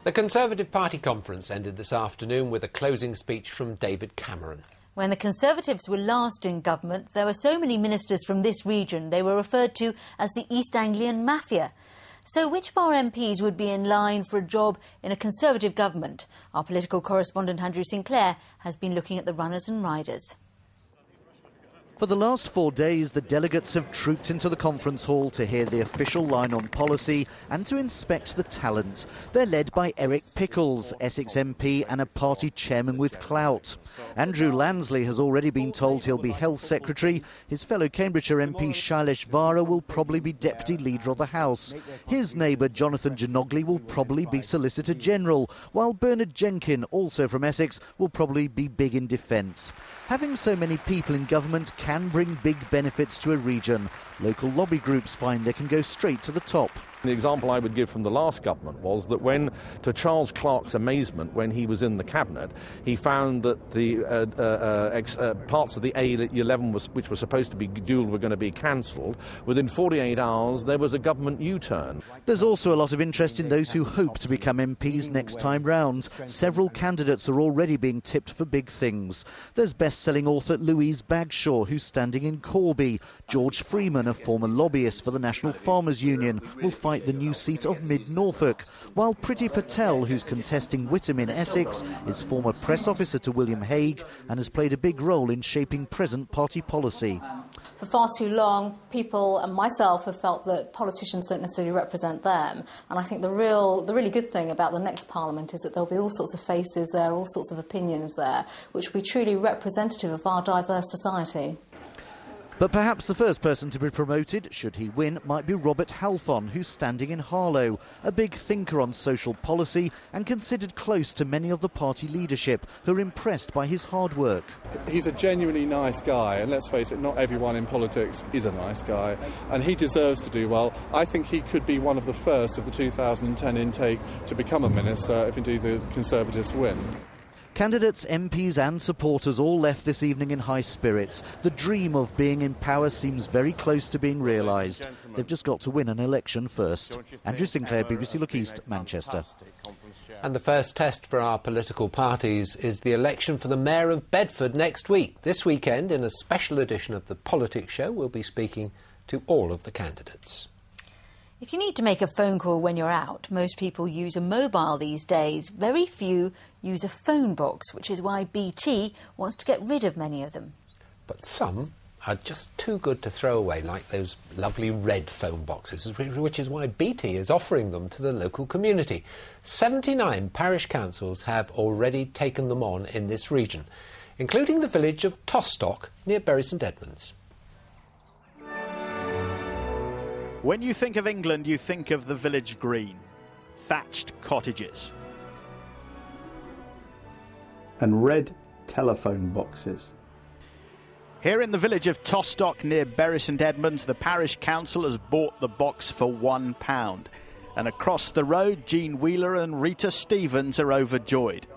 The Conservative Party conference ended this afternoon with a closing speech from David Cameron. When the Conservatives were last in government, there were so many ministers from this region they were referred to as the East Anglian Mafia. So which of our MPs would be in line for a job in a Conservative government? Our political correspondent Andrew Sinclair has been looking at the runners and riders. For the last 4 days, the delegates have trooped into the conference hall to hear the official line on policy and to inspect the talent. They're led by Eric Pickles, Essex MP and a party chairman with clout. Andrew Lansley has already been told he'll be Health Secretary. His fellow Cambridgeshire MP Shailesh Vara will probably be Deputy Leader of the House. His neighbour Jonathan Ginogly will probably be Solicitor General, while Bernard Jenkin, also from Essex, will probably be big in defence. Having so many people in government can bring big benefits to a region. Local lobby groups find they can go straight to the top. The example I would give from the last government was that when, to Charles Clarke's amazement, when he was in the cabinet, he found that the parts of the A11 which were supposed to be dual were going to be cancelled. Within 48 hours, there was a government U-turn. There's also a lot of interest in those who hope to become MPs next time round. Several candidates are already being tipped for big things. There's best-selling author Louise Bagshaw, who's standing in Corby. George Freeman, a former lobbyist for the National Farmers Union, will fight the new seat of Mid-Norfolk, while Priti Patel, who's contesting Witham in Essex, is former press officer to William Hague and has played a big role in shaping present party policy. For far too long, people and myself have felt that politicians don't necessarily represent them, and I think the really good thing about the next Parliament is that there'll be all sorts of faces there, all sorts of opinions there, which will be truly representative of our diverse society. But perhaps the first person to be promoted, should he win, might be Robert Halfon, who's standing in Harlow, a big thinker on social policy and considered close to many of the party leadership, who are impressed by his hard work. He's a genuinely nice guy, and let's face it, not everyone in politics is a nice guy, and he deserves to do well. I think he could be one of the first of the 2010 intake to become a minister if indeed the Conservatives win. Candidates, MPs and supporters all left this evening in high spirits. The dream of being in power seems very close to being realised. They've just got to win an election first. Andrew Sinclair, BBC Look East, Manchester. And the first test for our political parties is the election for the Mayor of Bedford next week. This weekend, in a special edition of the Politics Show, we'll be speaking to all of the candidates. If you need to make a phone call when you're out, most people use a mobile these days. Very few use a phone box, which is why BT wants to get rid of many of them. But some are just too good to throw away, like those lovely red phone boxes, which is why BT is offering them to the local community. 79 parish councils have already taken them on in this region, including the village of Tostock near Bury St Edmunds. When you think of England, you think of the village green, thatched cottages. And red telephone boxes. Here in the village of Tostock near Bury St Edmunds, the parish council has bought the box for £1. And across the road, Jean Wheeler and Rita Stevens are overjoyed.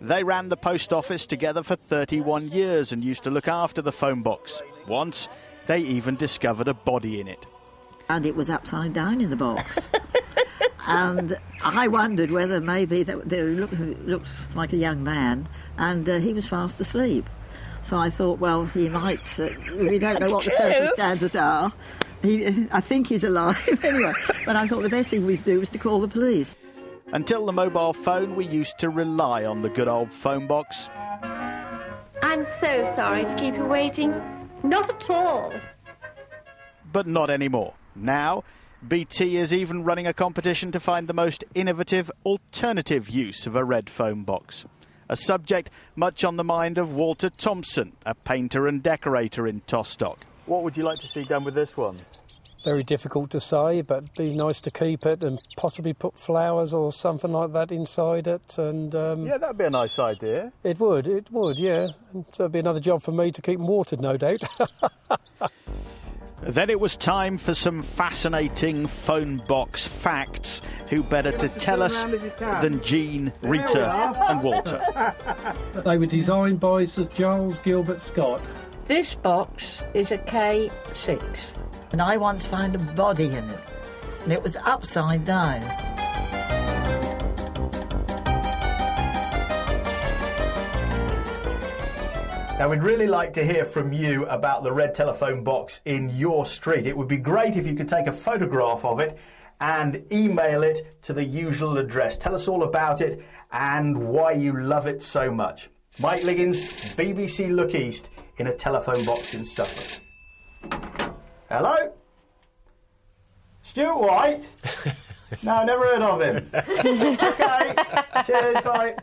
They ran the post office together for 31 years and used to look after the phone box. Once, they even discovered a body in it. And it was upside down in the box. And I wondered whether maybe they looked like a young man, and he was fast asleep. So I thought, well, he might, we don't know what the circumstances are. I think he's alive anyway. But I thought the best thing we'd do was to call the police. Until the mobile phone, we used to rely on the good old phone box. I'm so sorry to keep you waiting. Not at all. But not anymore. Now, BT is even running a competition to find the most innovative alternative use of a red phone box. A subject much on the mind of Walter Thompson, a painter and decorator in Tostock. What would you like to see done with this one? Very difficult to say, but it'd be nice to keep it and possibly put flowers or something like that inside it. And yeah, that'd be a nice idea. It would, yeah. And so it'd be another job for me to keep them watered, no doubt. Then it was time for some fascinating phone box facts. Who better to tell us than Jean, Rita and Walter? They were designed by Sir Charles Gilbert Scott. This box is a K6. And I once found a body in it, and it was upside down. Now, we'd really like to hear from you about the red telephone box in your street. It would be great if you could take a photograph of it and email it to the usual address. Tell us all about it and why you love it so much. Mike Liggins, BBC Look East, in a telephone box in Suffolk. Hello? Stuart White? No, never heard of him. OK, cheers, bye.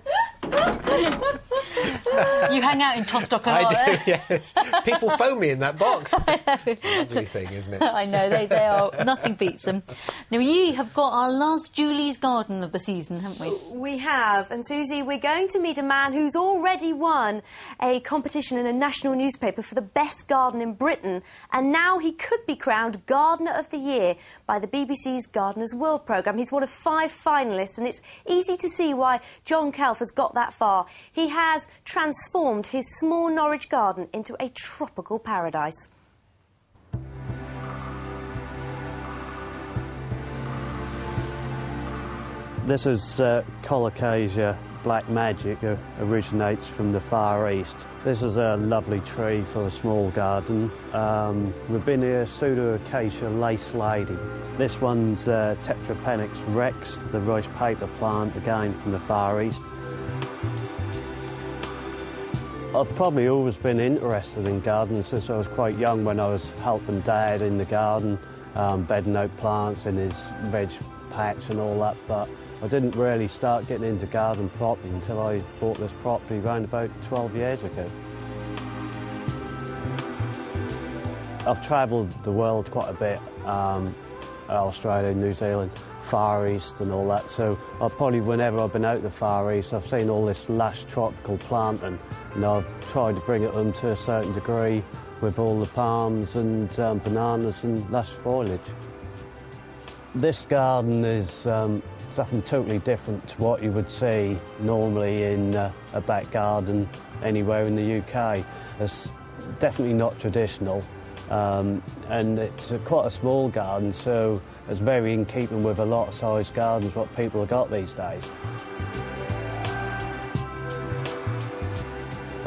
You hang out in Tostock a lot, I do, yes. People phone me in that box. Lovely thing, isn't it? I know, they are. Nothing beats them. Now, you have got our last Julie's Garden of the season, haven't we? We have. And, Susie, we're going to meet a man who's already won a competition in a national newspaper for the best garden in Britain. And now he could be crowned Gardener of the Year by the BBC's Gardeners' World programme. He's one of 5 finalists, and it's easy to see why Jon Kelf has got that far. He has transformed his small Norwich garden into a tropical paradise. This is Colocasia Black Magic, originates from the Far East. This is a lovely tree for a small garden. Robinia pseudoacacia lace lady. This one's Tetrapenix rex, the rice paper plant, again from the Far East. I've probably always been interested in gardens since I was quite young, when I was helping Dad in the garden, bedding out plants in his veg patch and all that, but I didn't really start getting into garden properly until I bought this property around about 12 years ago. I've travelled the world quite a bit, Australia, New Zealand, Far East and all that, so whenever I've been out the Far East, I've seen all this lush tropical planting, and I've tried to bring it home to a certain degree with all the palms and bananas and lush foliage. This garden is something totally different to what you would see normally in a back garden anywhere in the UK. It's definitely not traditional, and it's quite a small garden, so it's very in keeping with a lot of size gardens what people have got these days.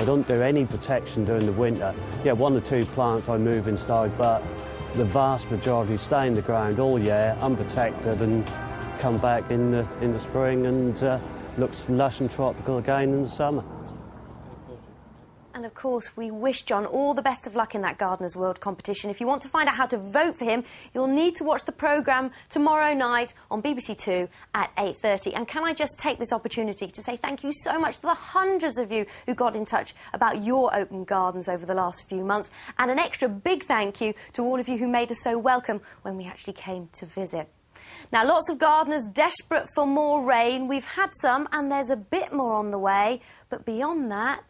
I don't do any protection during the winter. Yeah, 1 or 2 plants I move inside, but the vast majority stay in the ground all year, unprotected, and come back in the spring and looks lush and tropical again in the summer. And of course, we wish Jon all the best of luck in that Gardeners' World competition. If you want to find out how to vote for him, you'll need to watch the programme tomorrow night on BBC Two at 8:30. And can I just take this opportunity to say thank you so much to the hundreds of you who got in touch about your open gardens over the last few months, and an extra big thank you to all of you who made us so welcome when we actually came to visit. Now, lots of gardeners desperate for more rain. We've had some, and there's a bit more on the way. But beyond that,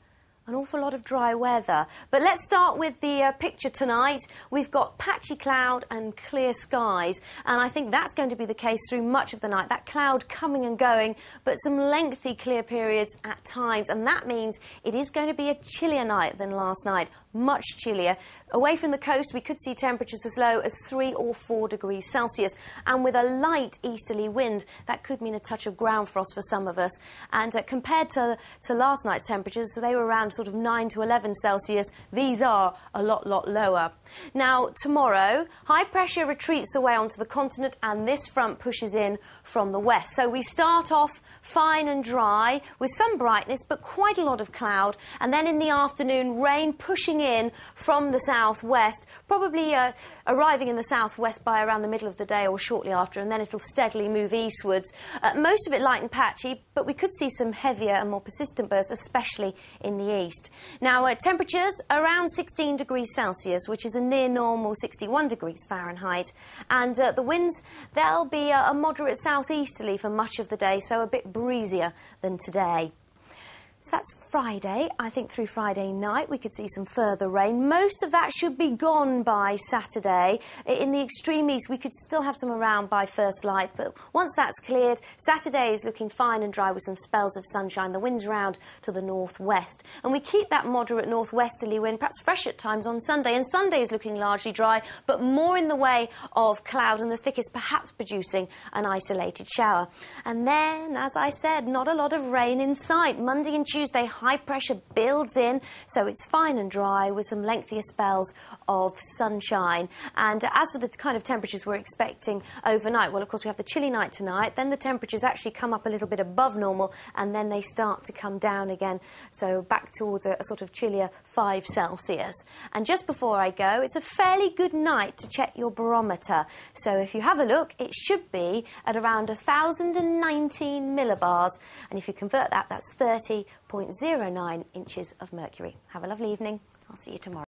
an awful lot of dry weather. But let's start with the picture tonight. We've got patchy cloud and clear skies, and I think that's going to be the case through much of the night. That cloud coming and going, but some lengthy clear periods at times, and that means it is going to be a chillier night than last night. Much chillier. Away from the coast, we could see temperatures as low as 3 or 4 degrees Celsius, and with a light easterly wind, that could mean a touch of ground frost for some of us. And compared to last night's temperatures, so they were around sort of 9 to 11 Celsius. These are a lot lower. Now, tomorrow, high pressure retreats away onto the continent, and this front pushes in from the west. So we start off fine and dry with some brightness but quite a lot of cloud, and then in the afternoon rain pushing in from the southwest, probably arriving in the southwest by around the middle of the day or shortly after, and then it'll steadily move eastwards. Most of it light and patchy, but we could see some heavier and more persistent bursts, especially in the east. Now, temperatures around 16 degrees Celsius, which is a near normal 61 degrees Fahrenheit, and the winds, they'll be a moderate southeasterly for much of the day, so a bit breezier than today. So that's Friday. I think through Friday night we could see some further rain. Most of that should be gone by Saturday. In the extreme east we could still have some around by first light, but once that's cleared, Saturday is looking fine and dry with some spells of sunshine. The wind's round to the northwest, and we keep that moderate northwesterly wind, perhaps fresh at times on Sunday, and Sunday is looking largely dry, but more in the way of cloud and the thickest, perhaps producing an isolated shower. And then, as I said, not a lot of rain in sight. Monday and Tuesday Tuesday, high pressure builds in, so it's fine and dry with some lengthier spells of sunshine. And as for the kind of temperatures we're expecting overnight, well, of course, we have the chilly night tonight, then the temperatures actually come up a little bit above normal, and then they start to come down again, so back towards a sort of chillier 5 Celsius. And just before I go, it's a fairly good night to check your barometer. So if you have a look, it should be at around 1,019 millibars, and if you convert that, that's 30.09 inches of mercury. Have a lovely evening. I'll see you tomorrow.